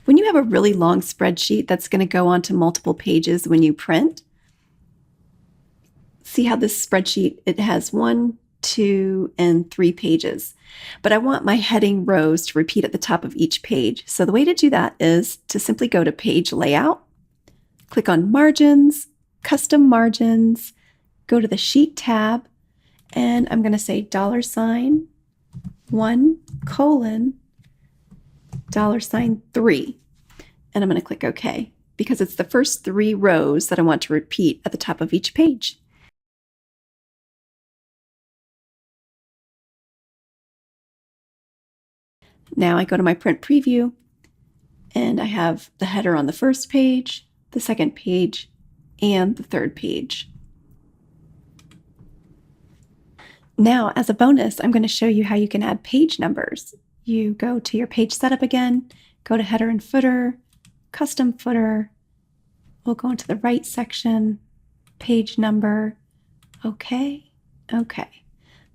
When you have a really long spreadsheet that's going to go onto multiple pages when you print, see how this spreadsheet, it has 1, 2, and 3 pages. But I want my heading rows to repeat at the top of each page. So the way to do that is to simply go to Page Layout, click on Margins, Custom Margins, go to the Sheet tab, and I'm going to say $1:3 $3, and I'm going to click OK because it's the first 3 rows that I want to repeat at the top of each page. Now I go to my print preview and I have the header on the first page, the second page, and the third page. Now, as a bonus, I'm going to show you how you can add page numbers. You go to your page setup again, go to header and footer, custom footer. We'll go into the right section, page number, OK.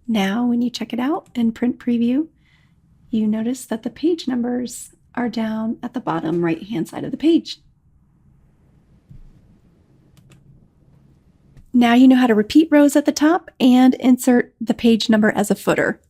Now, when you check it out in print preview, you notice that the page numbers are down at the bottom right-hand side of the page. Now you know how to repeat rows at the top and insert the page number as a footer.